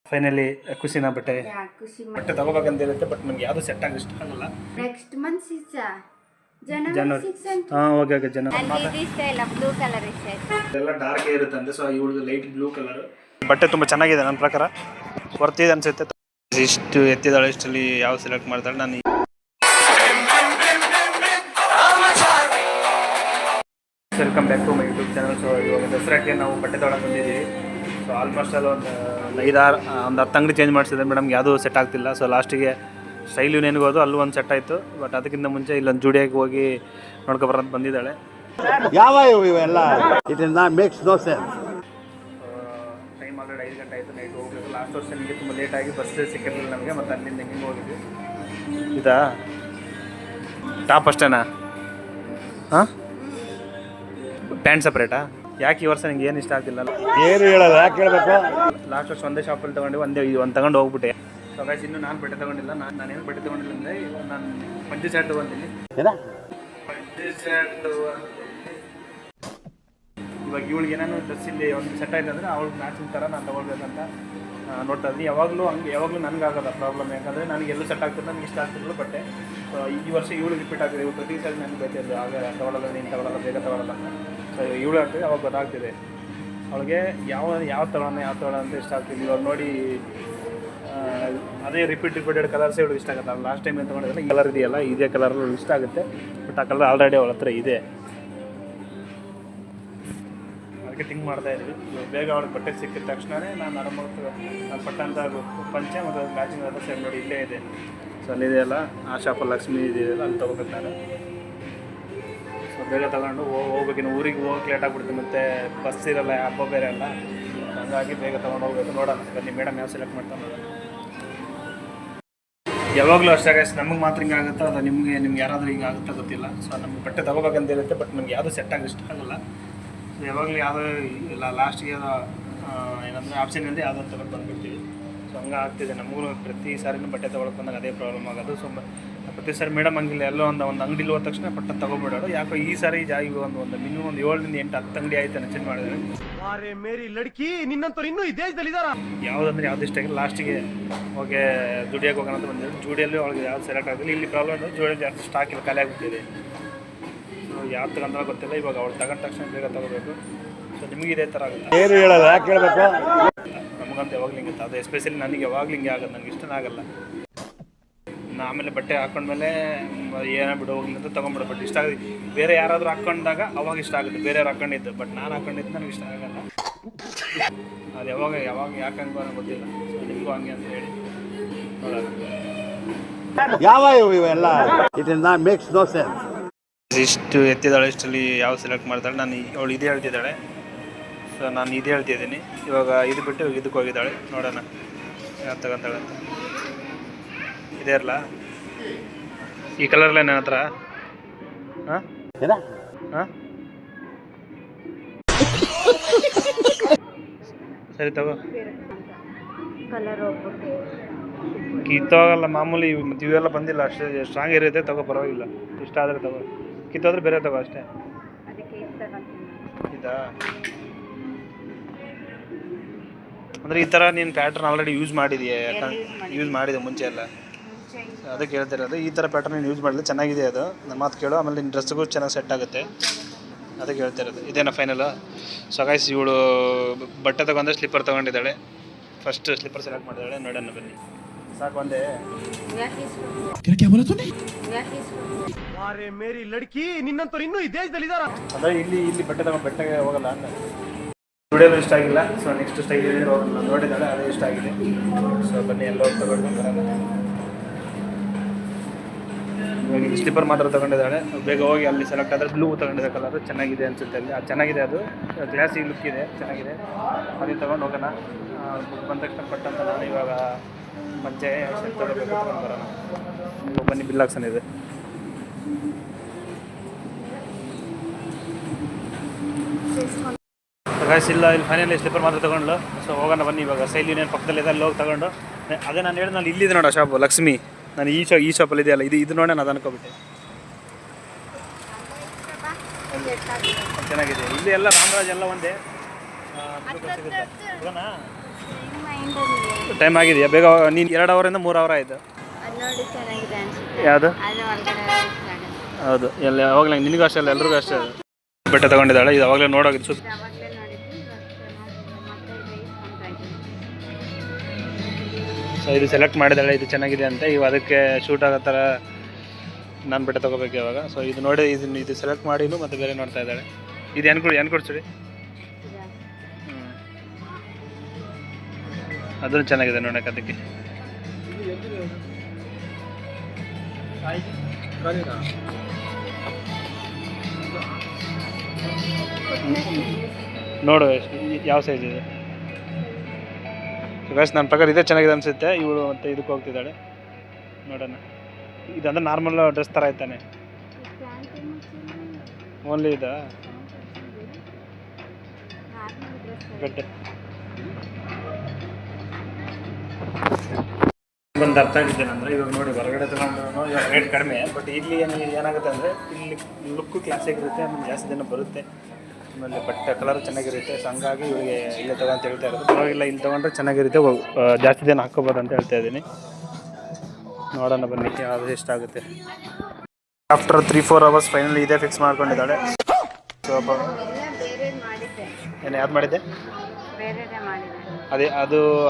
Finally ಖುಷಿನ ಬಟ್ಟೆ ಖುಷಿ ಬಟ್ಟೆ ತಗೋಬೇಕಂತಿರುತ್ತೆ ಬಟ್ ನನಗೆ ಯಾವುದು ಸೆಟ್ ಆಗಿ ಇಷ್ಟ ಆಗಲ್ಲ. ನೆಕ್ಸ್ಟ್ ಮಂತ್ ಜನವರಿ ಜನವರಿ 6 ಅಂತ ಓಕೆ ಜನವರಿ ನನಗೆ ಇಷ್ಟ ಇಲ್ಲ, ಬ್ಲೂ ಕಲರ್ ಇಷ್ಟ ಆಯ್ತು. ಎಲ್ಲ ಡಾರ್ಕ್ ಇರುತ್ತೆ ಅಂತೆ. ಸೊ ಇವಳದು ಲೈಟ್ ಬ್ಲೂ ಕಲರ್ ಬಟ್ಟೆ ತುಂಬ ಚೆನ್ನಾಗಿದೆ ನನ್ನ ಪ್ರಕಾರ, ವರ್ತಿದೆ ಅನ್ಸುತ್ತೆ. ಇಷ್ಟು ಎತ್ತಿದಾಳೆ, ಇಷ್ಟಲ್ಲಿ ಯಾವ ಸೆಲೆಕ್ಟ್ ಮಾಡ್ತಾಳೆ. ನಾನು welcome back to my YouTube channel. So ಇವಾಗ ದಸರಾಕ್ಕೆ ನಾವು ಬಟ್ಟೆ ತೊಗೊಳಕ್ಕೆ ಬಂದಿದ್ದೀವಿ. ಸೊ ಆಲ್ಮೋಸ್ಟ್ ಅಲ್ಲಿ ಒಂದು 10 ಅಂಗಡಿ ಚೇಂಜ್ ಮಾಡಿಸಿದ್ರೆ ಮೇಡಮ್ ಯಾವುದೂ ಸೆಟ್ ಆಗ್ತಿಲ್ಲ. ಸೊ ಲಾಸ್ಟಿಗೆ ಸ್ಟೈಲ್ ಯೂನಿಯನ್ಗೆ ಹೋದು ಅಲ್ಲೂ ಒಂದು ಸೆಟ್ ಆಯಿತು. ಬಟ್ ಅದಕ್ಕಿಂತ ಮುಂಚೆ ಇಲ್ಲೊಂದು ಜುಡಿಯಾಗಿ ಹೋಗಿ ನೋಡ್ಕೊಬರೋದು ಬಂದಿದ್ದಾಳೆ. ಯಾವ ಇವೆಲ್ಲ it is not makes no sense. Time already 5 ಗಂಟೆ ಆಯಿತು, ನೈಟ್ ಹೋಗಬೇಕು. ಲಾಸ್ಟ್ ವರ್ಷ ನಿಮಗೆ ತುಂಬ ಲೇಟಾಗಿ ಬಸ್ ಸಿಕ್ಕಿರಲಿಲ್ಲ ನಮಗೆ. ಮತ್ತು ಅಲ್ಲಿಂದ ಹೆಂಗೆ ಹೋಗಿದ್ವಿ. ಇದಾ ಟಾಪ್ ಅಷ್ಟೇನಾ? ಹಾಂ, ಪ್ಯಾಂಟ್ ಸಪ್ರೇಟಾ? ಯಾಕೆ ಈ ವರ್ಷ ನಿಂಗೆ ಏನು ಇಷ್ಟ ಆಗ್ತಿಲ್ಲ? ಏನು ಹೇಳಲ್ಲ, ಯಾಕೆ ಹೇಳ್ಬೇಕು? ಲಾಸ್ಟ್ ವರ್ಷ ಒಂದೇ ಶಾಪಲ್ಲಿ ತೊಗೊಂಡು ಒಂದು ತಗೊಂಡು ಹೋಗ್ಬಿಟ್ಟೆ. ಸೊ ಗೈಸ್ ಇನ್ನೂ ನಾನು ಬಟ್ಟೆ ತೊಗೊಂಡಿಲ್ಲ. ನಾನೇನು ಬಟ್ಟೆ ತೊಗೊಂಡಿಲ್ಲ ಅಂದರೆ ನಾನು ಪಂಚೆ ಶರ್ಟ್ ತೊಗೊಂತೀನಿ. ಪಂಚೆ ಶರ್ಟ್ ಇವಾಗ ಇವಳಿಗೆ ನಾನು ಡ್ರೆಸ್ಸಲ್ಲಿ ಒಂದು ಸೆಟ್ ಆಯ್ತು ಅಂದರೆ ಅವಳಿಗೆ ಮ್ಯಾಚಿಂಗ್ ಥರ ನಾನು ತೊಗೊಳ್ಬೇಕಂತ ನೋಡ್ತಾ ಇದ್ದೀನಿ. ಯಾವಾಗಲೂ ನನಗಾಗೋದ ಪ್ರಾಬ್ಲಮ್. ಯಾಕಂದರೆ ನನಗೆ ಎಲ್ಲೂ ಸೆಟ್ ಆಗ್ತದೆ, ನನಗೆ ಇಷ್ಟ ಆಗ್ತಿದ್ರು ಬಟ್ಟೆ. ಸೊ ಈ ವರ್ಷ ಇವಳು ರಿಪೀಟ್ ಆಗ್ತಿದೆ. ಇವಳು ಪ್ರತಿ ಸಲ ನನಗೆ ಬೈತಿದ್ದು, ಆಗ ತೊಗೊಳ್ಳಲ್ಲ, ನೀನು ತೊಗೊಳ್ಳಲ್ಲ, ಬೇಗ ತೊಗೊಳ್ಳಲ್ಲ ಅಂತ. ಸೊ ಇವಳು ಆಗ್ತಿದೆ, ಅವಾಗ ಗೊತ್ತಾಗ್ತಿದೆ ಅವಳಿಗೆ ಯಾವ ತೊಗೊಳ್ಳೋಣ ಅಂತ ಇಷ್ಟ ಆಗ್ತಿದೆ. ಇವಾಗ ನೋಡಿ ಅದೇ ರಿಪೀಟೆಡ್ ಕಲರ್ಸೇ ಇವಳು ಇಷ್ಟ ಆಗುತ್ತೆ. ಲಾಸ್ಟ್ ಟೈಮ್ ಏನು ತೊಗೊಂಡಿದ್ದಲ್ಲ ಈ ಕಲರ್ ಇದೆಯಲ್ಲ, ಇದೇ ಕಲರ್ ಇಷ್ಟ ಆಗುತ್ತೆ. ಬಟ್ ಆ ಕಲರ್ ಆಲ್ರೆಡಿ ಅವಳ ಹತ್ರ ಇದೆ. ಅದಕ್ಕೆ ಥಿಂಕ್ ಮಾಡ್ತಾ ಇದ್ವಿ. ಬೇಗ ಅವಳಿಗೆ ಬಟ್ಟೆ ಸಿಕ್ಕಿದ ತಕ್ಷಣವೇ ನಾನು ಆರಾಮಾಗಿ ನಾನು ಪಟ್ಟಂತ ಪಂಚೆ ಮತ್ತು ಮ್ಯಾಚಿಂಗ್ ಅಂತ ಸೈಡ್ ನೋಡಿ ಇಲ್ಲೇ ಇದೆ. ಸೊ ಅಲ್ಲಿದೆಯಲ್ಲ ಆ ಶಾಪಲ್ಲಿ ಲಕ್ಷ್ಮಿ ಇದೆಯಲ್ಲ ಅಲ್ಲಿ ತೊಗೋಬೇಕು ನಾನು. ಸೊ ಬೇಗ ತಗೊಂಡು ಹೋಗ್ಬೇಕಿನ್ನು. ಊರಿಗೆ ಹೋಗಕ್ಕೆ ಲೇಟ್ ಆಗ್ಬಿಡ್ತೀನಿ, ಮತ್ತು ಬಸ್ ಇರಲ್ಲ, ಹಬ್ಬ ಬೇರೆ ಅಲ್ಲ. ಹಾಗಾಗಿ ಬೇಗ ತೊಗೊಂಡು ಹೋಗ್ಬೇಕು. ನೋಡೋಣ ಬನ್ನಿ ಮೇಡಮ್ ಯಾವ ಸೆಲೆಕ್ಟ್ ಮಾಡ್ತಾ ನೋಡೋಣ. ಯಾವಾಗಲೂ ಅಷ್ಟೇ ಗೈಸ್, ನಮಗೆ ಮಾತ್ರ ಹಿಂಗೆ ಆಗುತ್ತೋ ಅದು ನಿಮ್ಗೆ ಯಾರಾದರೂ ಹಿಂಗೆ ಆಗುತ್ತೋ ಗೊತ್ತಿಲ್ಲ. ಸೊ ನಮ್ಗೆ ಬಟ್ಟೆ ತೊಗೋಬೇಕಂತ ಇರುತ್ತೆ ಬಟ್ ನಮ್ಗೆ ಯಾವುದು ಸೆಟ್ ಆಗಿ ಇಷ್ಟ ಆಗಲ್ಲ. ಸೊ ಯಾವಾಗಲೂ ಯಾವುದೋ ಇಲ್ಲ ಲಾಸ್ಟಿಗೆ ಏನೋ ಏನಂದರೆ ಆಪ್ಷನ್ ಇಲ್ಲದೆ ಯಾವುದೋ ತೊಗೊಂಡು ಬಂದುಬಿಡ್ತೀವಿ. ಸೊ ಹಂಗೆ ಆಗ್ತಿದೆ ನಮಗೂ. ಪ್ರತಿ ಸಾರಿನೂ ಬಟ್ಟೆ ತೊಗೊಳಕ್ಕೆ ಬಂದಾಗ ಅದೇ ಪ್ರಾಬ್ಲಮ್ ಆಗೋದು. ಸೊ ಪ್ರತಿ ಸಾರಿ ಮೇಡಮ್ ಹಂಗಿಲ್ಲ, ಎಲ್ಲೋ ಒಂದು ಅಂಗಡಿಲಿ ಹೋದ ತಕ್ಷಣ ಪಟ್ಟ ತೊಗೊಬಿಡೋದು. ಯಾಕೋ ಈ ಸಾರಿ ಒಂದು ಮಿನಿಮಮ್ ಒಂದು 7 ರಿಂದ 8 10 ಅಂಗಡಿ ಆಯ್ತು ಚೇಂಜ್ ಮಾಡಿದ್ರೆ. ಮೇರಿ ಲಡ್ಕಿ ನಿನ್ನಂತವ್ರು ಇನ್ನೂ ಈ ದೇಶದಲ್ಲಿ ಇದಾರ. ಯಾವುದಂದ್ರೆ ಯಾವ್ದು ಇಷ್ಟ ಆಗಿಲ್ಲ. ಲಾಸ್ಟಿಗೆ ಹೋಗಿ ಜುಡಿಯಾಗಿ ಹೋಗೋಣ ಅಂತ ಬಂದಿದ್ದು. ಜುಡಿಯಲ್ಲಿ ಅವಳಿಗೆ ಯಾವ್ದು ಸೆಲೆಕ್ಟ್ ಆಗಿಲ್ಲ. ಇಲ್ಲಿ ಪ್ರಾಬ್ಲಮ್ ಅಂದರೆ ಜುಡಿಯಲ್ಲಿ ಜಾಸ್ತಿ ಸ್ಟಾಕ್ ಇಲ್ಲ, ಖಾಲಿ ಆಗಿಬಿಟ್ಟಿದೆ. ಸೊ ಯಾವ್ದು ತಗೊಂಡ್ರೆ ಗೊತ್ತಿಲ್ಲ. ಇವಾಗ ಅವಳು ತಗೊಂಡ ತಕ್ಷಣ ಬೇಗ ತೊಗೋಬೇಕು. ಸೊ ನಿಮಗೆ ಇದೇ ಥರ ಆಗುತ್ತೆ. ಏನು ಹೇಳಲ್ಲ, ಯಾಕೆ ಹೇಳ್ಬೇಕು? ನಮಗಂತ ಯಾವಾಗಲೂ ಹಿಂಗೆ ಅದು ಎಸ್ಪೆಷಲಿ ನನಗೆ ಯಾವಾಗಲೂ ಹಿಂಗೆ ಆಗೋದು. ನನಗೆ ಇಷ್ಟನೇ ಆಗಲ್ಲ. ಆಮೇಲೆ ಬಟ್ಟೆ ಹಾಕ್ಕೊಂಡ್ಮೇಲೆ ಏನೋ ಬಿಡು ಹೋಗ್ಲಿ ಅಂತ ತೊಗೊಂಬಿಡೋ. ಬಟ್ ಇಷ್ಟ ಆಗುತ್ತೆ ಬೇರೆ ಯಾರಾದರೂ ಹಾಕ್ಕೊಂಡಾಗ ಅವಾಗ ಇಷ್ಟ ಆಗುತ್ತೆ. ಬೇರೆ ಯಾರು ಹಾಕ್ಕೊಂಡಿದ್ದು ಬಟ್ ನಾನು ಹಾಕ್ಕೊಂಡಿದ್ದು ನನಗೆ ಇಷ್ಟ ಆಗಲ್ಲ. ಅದು ಯಾವಾಗ ಯಾಕೆ ಹಂಗೆ ಅನ್ನೋ ಗೊತ್ತಿಲ್ಲ. ಸೊ ನಿಮಗೂ ಹಂಗೆ ಅಂತ ಹೇಳಿ ನೋಡೋಣ. ಯಾವ ಇವೆಲ್ಲ it is not makes no sense. ಇಷ್ಟು ಎತ್ತಿದ್ದಾಳೆ, ಇಷ್ಟಲ್ಲಿ ಯಾವ ಸೆಲೆಕ್ಟ್ ಮಾಡ್ತಾಳೆ. ನಾನು ಅವಳು ಇದೇ ಹೇಳ್ತಿದ್ದಾಳೆ. ಸೊ ನಾನು ಇದೇ ಹೇಳ್ತಿದ್ದೀನಿ. ಇವಾಗ ಇದು ಬಿಟ್ಟು ಇದಕ್ಕೆ ಹೋಗಿದ್ದಾಳೆ. ನೋಡೋಣ ಯಾವ್ದು ತಗೊಂತಾಳೆ ಅಂತ. ಇದೇ ಇರಲ್ಲ ಈ ಕಲರ್ಲ್ಲ ನನ್ನ ಹತ್ರ. ಹಾಂ ಹಾಂ ಸರಿ ತಗೋ. ಕಿತ್ತೋಗಲ್ಲ ಮಾಮೂಲಿ. ಮತ್ತು ಇವೆಲ್ಲ ಬಂದಿಲ್ಲ ಅಷ್ಟೇ ಸ್ಟ್ರಾಂಗ್ ಇರುತ್ತೆ. ತಗೋ ಪರವಾಗಿಲ್ಲ. ಇಷ್ಟ ಆದರೆ ತಗೋ, ಕಿತ್ತೋದ್ರೆ ಬೇರೆ ತಗೋ ಅಷ್ಟೇ. ಇದಾ ಅಂದರೆ ಈ ಥರ ನೀನು ಪ್ಯಾಟ್ರನ್ ಆಲ್ರೆಡಿ ಯೂಸ್ ಮಾಡಿದೆಯಾ? ಯಾಕಂದ್ರೆ ಯೂಸ್ ಮಾಡಿದೆ ಮುಂಚೆ ಎಲ್ಲ, ಅದಕ್ಕೆ ಹೇಳ್ತಿರೋದು. ಈ ಥರ ಪ್ಯಾಟರ್ನ್ ಯೂಸ್ ಮಾಡಲಿ, ಚೆನ್ನಾಗಿದೆ ಅದು. ನಮ್ಮ ಮಾತು ಕೇಳು, ಆಮೇಲೆ ನಿನ್ನ ಡ್ರೆಸ್ಸಿಗೂ ಚೆನ್ನಾಗಿ ಸೆಟ್ ಆಗುತ್ತೆ. ಅದಕ್ಕೆ ಹೇಳ್ತಿರೋದು. ಇದೇನಾ ಫೈನಲು? ಸೊ ಗೈಸ್ ಇವಳು ಬಟ್ಟೆ ತೊಗೊಂಡ್ರೆ ಸ್ಲಿಪ್ಪರ್ ತೊಗೊಂಡಿದ್ದಾಳೆ. ಫಸ್ಟ್ ಸ್ಲಿಪ್ಪರ್ ಸೆಲೆಕ್ಟ್ ಮಾಡಿದ್ದಾಳೆ. ನೋಡೋಣ ಬನ್ನಿ. ಸಾಕು ಒಂದೇ. ಮೇರಿ ಲಡ್ಕಿ ನಿನ್ನಂತವ್ರು ಇನ್ನೂ ಈ ದೇಶದಲ್ಲಿ ಇದಾರ. ಅಂದರೆ ಇಲ್ಲಿ ಬಟ್ಟೆಗೆ ಹೋಗಲ್ಲ ಅಂತ ಸ್ಟುಡಿಯೋಲು ಇಷ್ಟ ಆಗಿಲ್ಲ. ಸೊ ನೆಕ್ಸ್ಟ್ ಸ್ಟೈಲ್ ಹೋಗಲ್ಲ ನೋಡಿದ್ದಾಳೆ, ಅದೇ ಇಷ್ಟ ಆಗಿದೆ. ಸೊ ಬನ್ನಿ ಎಲ್ಲ ಹೋಗಿ ತಗೊಂಡು ಬರೋಣ. ಇವಾಗ ಸ್ಲಿಪ್ಪರ್ ಮಾತ್ರ ತೊಗೊಂಡಿದ್ದಾಳೆ. ಬೇಗ ಹೋಗಿ ಅಲ್ಲಿ ಸೆಲೆಕ್ಟ್ ಆದರೆ ಬ್ಲೂ ತೊಗೊಂಡಿದ್ದ ಕಲರ್ ಚೆನ್ನಾಗಿದೆ ಅನಿಸುತ್ತೆ. ಅಲ್ಲಿ ಅದು ಚೆನ್ನಾಗಿದೆ, ಅದು ಗ್ಲಾಸಿ ಲುಕ್ ಇದೆ, ಚೆನ್ನಾಗಿದೆ. ಅದೇ ತೊಗೊಂಡು ಹೋಗೋಣ. ಬಂದ ತಕ್ಷಣ ಪಟ್ಟಂತ ನಾನು ಇವಾಗ ಪಂಚೆ ಶರ್ಟ್ ತೊಗೋಬೇಕು, ತೊಗೊಂಡು ಬರೋಣ. ಇವಾಗ ಬನ್ನಿ ಬಿಲ್ ಹಾಕ್ಸೋಣ ಇದೆ. ಗೈಸ್ ಇಲ್ಲ, ಇಲ್ಲಿ ಫೈನಲಿ ಸ್ಲಿಪ್ಪರ್ ಮಾತ್ರ ತೊಗೊಂಡ್ಲು. ಸೊ ಹೋಗೋಣ ಬನ್ನಿ. ಇವಾಗ ಸ್ಟೈಲ್ ಯೂನಿಯನ್ ಪಕ್ಕದಲ್ಲಿದೆ, ಅಲ್ಲಿ ಹೋಗಿ ತೊಗೊಂಡು. ಅದೇ ನಾನು ಹೇಳಿದ ನಾನು ಇಲ್ಲಿದೆ ನೋಡೋ ಶಾಪು ಲಕ್ಷ್ಮಿ. ನಾನು ಈ ಶಾಪಲ್ಲಿ ಇದೆಯಲ್ಲ, ಇದು ನೋಡಿ ನಾನು ಅದು ಅನ್ಕೊಬಿಟ್ಟೆ. ಚೆನ್ನಾಗಿದೆ. ಇಲ್ಲಿ ಎಲ್ಲ ರಾಮರಾಜ್ ಎಲ್ಲ ಒಂದೇ. ಹೋಗೋಣ. ಮೈಂಡಲ್ಲಿ ಟೈಮ್ ಆಗಿದೆಯಾ ಬೇಗ ನೀನು 2 ಅವರಿಂದ 3 ಅವರ್ ಆಯಿತು. ಅದು ನೋಡಿ ಚೆನ್ನಾಗಿದೆ ಅನ್ಸುತ್ತೆ. ಯಾವುದು? ಅದು ಒಳಗಡೆ ಇಷ್ಟ ಆಗುತ್ತೆ. ಹೌದು ಎಲ್ಲ ಯಾವಾಗಲೂ ನಿನಗೂ ಅಷ್ಟೇ ಅಲ್ಲ ಎಲ್ರಿಗೂ ಅಷ್ಟೇ ಅದು. ಬೆಟ್ಟ ತೊಗೊಂಡಿದ್ದಾಳೆ ಇದು ಅವಾಗಲೇ ನೋಡೋಗಿದ್ದು ಸುತ್ತ. ಅವಾಗಲೇ ನೋಡಿದ್ವಿ ಮತ್ತೆ ಇದು ಇಸ್ಕೊಂತಾ ಇದ್ದೀನಿ. ಸೊ ಇದು ಸೆಲೆಕ್ಟ್ ಮಾಡಿದ್ದಾಳೆ ಇದು ಚೆನ್ನಾಗಿದೆ ಅಂತ ಇವು ಅದಕ್ಕೆ ಶೂಟ್ ಆಗೋ ಥರ ನಾನು ಬೆಟ್ಟ ತೊಗೋಬೇಕು ಇವಾಗ. ಸೊ ಇದು ನೋಡಿ ಇದು ಸೆಲೆಕ್ಟ್ ಮಾಡಿದ್ದು ಮತ್ತು ಬೇರೆ ನೋಡ್ತಾ ಇದ್ದಾಳೆ. ಇದು ಏನು ಕೊಡ್ಸಿಡಿ ಅದನ್ನು ಚೆನ್ನಾಗಿದೆ ನೋಡೋಕೆ ಅದಕ್ಕೆ. ನೋಡು ಯಾವ ಸೈಜ್ ಇದೆ ಗೈಸ್. ನನ್ನ ಪ್ರಕಾರ ಇದೇ ಚೆನ್ನಾಗಿದೆ ಅನಿಸುತ್ತೆ. ಇವಳು ಮತ್ತೆ ಇದಕ್ಕೆ ಹೋಗ್ತಿದ್ದಾಳೆ ನೋಡೋಣ. ಇದಂದ್ರೆ ನಾರ್ಮಲ್ ಡ್ರೆಸ್ ಥರ ಆಯ್ತಾನೆ ಓನ್ಲಿ ಇದಾ ಬೆಟ್ಟ ಒಂದು ಅರ್ಥ ಆಗಿದ್ದೇನೆ ಅಂದರೆ ಇವಾಗ ನೋಡಿ ಹೊರಗಡೆ ತಗೊಂಡು ರೇಟ್ ಕಡಿಮೆ ಬಟ್ ಇಲ್ಲಿ ಏನಾಗುತ್ತೆ ಅಂದರೆ ಇಲ್ಲಿ ಲುಕ್ಕು ಕ್ಲಾಸಿಕ್ ಇರುತ್ತೆ ಆಮೇಲೆ ಜಾಸ್ತಿ ಜನ ಬರುತ್ತೆ ಆಮೇಲೆ ಬಟ್ಟೆ ಕಲರ್ ಚೆನ್ನಾಗಿರುತ್ತೆ. ಸೊ ಹಂಗಾಗಿ ಇವಳಿಗೆ ಇಲ್ಲೇ ತಗೋ ಅಂತ ಹೇಳ್ತಾ ಇರೋದು. ಪರವಾಗಿಲ್ಲ ಇಲ್ಲಿ ತೊಗೊಂಡ್ರೆ ಚೆನ್ನಾಗಿರುತ್ತೆ ಜಾಸ್ತಿ ಜನ ಹಾಕ್ಕೋಬೋದು ಅಂತ ಹೇಳ್ತಾ ಇದ್ದೀನಿ. ನೋಡೋಣ ಬನ್ನಿ ಯಾವುದು ಎಷ್ಟಾಗುತ್ತೆ. ಆಫ್ಟರ್ 3-4 ಅವರ್ಸ್ ಫೈನಲಿ ಇದೇ ಫಿಕ್ಸ್ ಮಾಡ್ಕೊಂಡಿದ್ದಾಳೆ. ಸೊ ಏನು ಯಾವ್ದು ಮಾಡಿದ್ದೆ ಅದೇ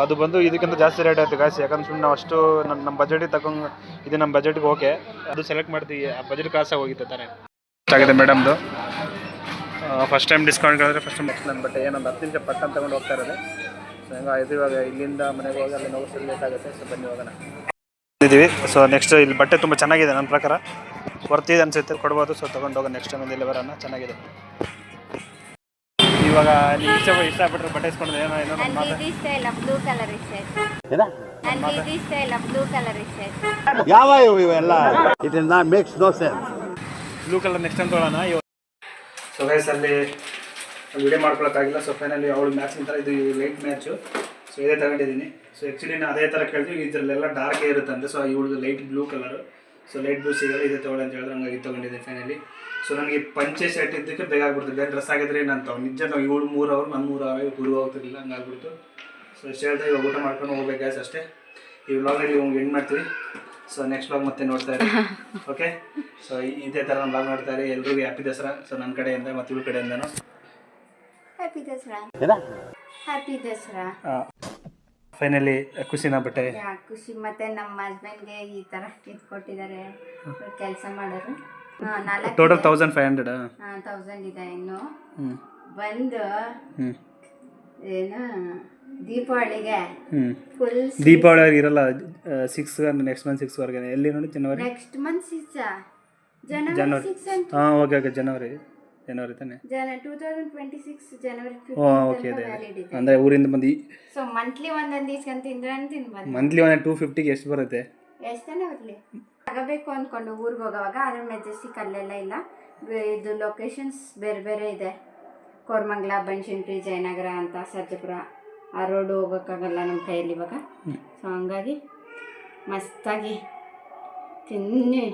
ಅದು ಬಂದು ಇದಕ್ಕಿಂತ ಜಾಸ್ತಿ ರೇಟ್ ಆಯಿತು ಗಾಯ್ಸ್. ಯಾಕಂದ್ರೆ ಸುಮ್ಮನೆ ನಾವು ಅಷ್ಟು ನಮ್ಮ ಬಜೆಟಿಗೆ ತಗೊಂಡು ಇದು ನಮ್ಮ ಬಜೆಟ್ಗೆ ಓಕೆ ಅದು ಸೆಲೆಕ್ಟ್ ಮಾಡ್ತೀವಿ ಆ ಬಜೆಟ್ ಕಾಸಾಗಿ ಹೋಗಿತ್ತು ತಾನೆ. ಆಗಿದೆ ಮೇಡಮ್ದು ಫಸ್ಟ್ ಟೈಮ್ ಡಿಸ್ಕೌಂಟ್ ಕೇಳಿದ್ರೆ ಫಸ್ಟ್ ಟೈಮ್ ನನ್ನ ಬಟ್ಟೆ ಏನೊಂದು 10 ನಿಮಿಷ ಪಟ್ಟ ತಗೊಂಡು ಹೋಗ್ತಾ ಇರೋದು. ಸೊ ಇದು ಇವಾಗ ಇಲ್ಲಿಂದ ಮನೆಗೆ ಹೋಗಿ ಅಲ್ಲಿ ನೋವು ಸರಿ ಲೇಟ್ ಆಗುತ್ತೆ. ಸೊ ಬನ್ನಿ ಹೋಗೋಣ ಇದ್ದೀವಿ. ಸೊ ನೆಕ್ಸ್ಟ್ ಇಲ್ಲಿ ಬಟ್ಟೆ ತುಂಬ ಚೆನ್ನಾಗಿದೆ ನನ್ನ ಪ್ರಕಾರ ವರ್ತಿದೆ ಅನಿಸುತ್ತೆ ಕೊಡ್ಬೋದು. ಸೊ ತೊಗೊಂಡು ಹೋಗೋಣ ನೆಕ್ಸ್ಟ್ ಟೈಮ್ ಇಲ್ಲಿ ಬರೋಣ ಚೆನ್ನಾಗಿದೆ. ಇವಾಗ ನೀವು ಇಷ್ಟಪಟ್ಟರೆ ಬಟ್ಟೆ ಇಸ್ಕೊಂಡ್ರೆ ಏನೋ ನನಗೆ ಇಷ್ಟ ಇಲ್ಲ ಬ್ಲೂ ಕಲರ್ ಇಷ್ಟ ಆಯ್ತು. ನನಗೆ ಇಷ್ಟ ಇಲ್ಲ ಬ್ಲೂ ಕಲರ್ ಇಷ್ಟ ಆಯ್ತು. ಯಾವ ಇವೆಲ್ಲ it is not makes no sense. Blue colour next time ತೊಗೊಳ್ಳೋಣ. ಸೊ ಗೈಸ್ ಅಲ್ಲಿ ವಿಡಿಯೋ ಮಾಡ್ಕೊಳಕ್ಕಾಗಿಲ್ಲ. ಸೊ ಫೈನಲಿ ಅವಳು ಮ್ಯಾಚಿಂಗ್ ಥರ ಇದು ಲೈಟ್ ಮ್ಯಾಚು. ಸೊ ಇದೇ ತಗೊಂಡಿದ್ದೀನಿ. ಸೊ ಆ್ಯಕ್ಚುಲಿ ನಾನು ಅದೇ ಥರ ಕೇಳ್ತೀವಿ ಇದರಲ್ಲೆಲ್ಲ ಡಾರ್ಕೇ ಇರುತ್ತಂತೆ. ಸೊ ಇವಳದು light blue colour. So light blue ಸಿಗಲ್ಲ ಇದೇ ತೊಗೊಳ್ಳಿ ಅಂತ ಹೇಳಿದ್ರೆ ಹಂಗಾಗಿ ತೊಗೊಂಡಿದ್ದೆ ಫೈನಲಿ. ಸೊ ನನಗೆ ಪಂಚೆ ಶರ್ಟ್ ಇದ್ದಕ್ಕೆ ಬೇಗ ಆಗ್ಬಿಡ್ತು. ಬೇರೆ ಡ್ರೆಸ್ ಆಗಿದ್ರೆ ನಾನು ನಿಜ ನಾವು 7-3 ಅವರ್ ನಾನು 3 ಅವರ್ ಗುರು ಹೋಗ್ತಿರಲಿಲ್ಲ ಹಂಗಾಗ್ಬಿಡ್ತು. ಸೊ ಇಷ್ಟು ಹೇಳ್ತಾ ಇವಾಗ ಊಟ ಮಾಡ್ಕೊಂಡು ಹೋಗ್ಬೇಕು ಗ್ಯಾಸ್ ಅಷ್ಟೇ. ಈ ವ್ಲಾಗಲ್ಲಿ ಎಂಡ್ ಮಾಡ್ತೀವಿ. ಸೊ ನೆಕ್ಸ್ಟ್ ವ್ಲಾಗ್ ಮತ್ತೆ ನೋಡ್ತಾ ಇರಿ ಓಕೆ. ಸೊ ಇದೇ ಥರ ನಾನು ವ್ಲಾಗ್ ನೋಡ್ತಾ ಇರಿ. ಎಲ್ರಿಗೂ ಹ್ಯಾಪಿ ದಸರಾ. ಸೊ ನನ್ನ ಕಡೆಯಿಂದ ಮತ್ತು ಇವ್ರ ಕಡೆಯಿಂದನೂ happy Dasara. Happy Dasara. Finally ಖುಷಿನ ಬಟ್ಟೆ ಖುಷಿ. ಮತ್ತೆ ನಮ್ಮ ಹಸ್ಬೆಂಡ್ಗೆ ಈ ಥರ ಇದು ಕೊಟ್ಟಿದ್ದಾರೆ ಕೆಲಸ ಮಾಡೋರು. ಟೋಟಲ್ 1500 1000 ಇದೆ. ಇನ್ನು ಬಂದು ಏನು ದೀಪಾವಳಿಗೆ ಫುಲ್ ದೀಪಾವಳಿ ಇರಲ್ಲ 6 ನೆಕ್ಸ್ಟ್ ಮಂತ್ 6 ವರೆಗೆ ಎಲ್ಲಿ ನೋಡಿ ಜನವರಿ ನೆಕ್ಸ್ಟ್ ಮಂತ್ 6 ಜನವರಿ 6 ಅಂತ. ಹಾಂ ಓಕೆ ಜನವರಿ ತಾನೆ 2026 ಜನವರಿ 15 ಓಕೆ ಇದೆ ಅಂದರೆ ಊರಿಂದ ಬಂದು. ಸೊ ಮಂತ್ಲಿ ಒಂದೊಂದು ಇಸ್ಕೊಂಡು ತಿಂದು ಮಂತ್ಲಿ ಒಂದು 250ಗೆ ಎಷ್ಟು ಬರುತ್ತೆ? ಎಷ್ಟನೇ ಬರಲಿ ತಗೋಬೇಕು ಅಂದ್ಕೊಂಡು ಊರಿಗೆ ಹೋಗೋವಾಗ ಆದರೆ ಮೆಜೆಸ್ಟಿಕ್ ಅಲ್ಲೆಲ್ಲ ಇಲ್ಲ. ಇದು ಲೊಕೇಶನ್ಸ್ ಬೇರೆ ಬೇರೆ ಇದೆ. ಕೋರಮಂಗಲ, ಬನಶಂಕರಿ, ಜಯನಗರ ಅಂತ ಸರ್ಜಪುರ ಆ ರೋಡು ಹೋಗೋಕ್ಕಾಗಲ್ಲ ನಮ್ಮ ಕೈಯಲ್ಲಿ ಇವಾಗ. ಸೊ ಹಂಗಾಗಿ ಮಸ್ತಾಗಿ ತಿನ್ನಿ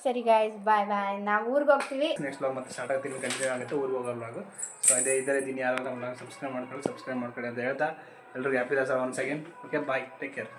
ಸರಿ ಗಾಯ್ಸ್ ಬಾಯ್ ಬಾಯ್. ನಾವು ಊರಿಗೆ ಹೋಗ್ತೀವಿ. ನೆಕ್ಸ್ಟ್ ವ್ಲಾಗ್ ಮತ್ತೆ ಸ್ಟಾರ್ಟ್ ಆಗ್ತೀವಿ ಕಂಟಿನ್ಯೂ ಆಗುತ್ತೆ ಊರಿಗೆ ಹೋಗೋ ವ್ಲಾಗು. ಸೊ ಇದೇ ದಿನ ಯಾರು ನಮ್ಮ ಸಬ್ಸ್ಕ್ರೈಬ್ ಮಾಡ್ಕೊಳ್ಳಿ ಅಂತ ಹೇಳ್ತಾ ಎಲ್ರಿಗೂ happy Dasara once again. Okay bye take care.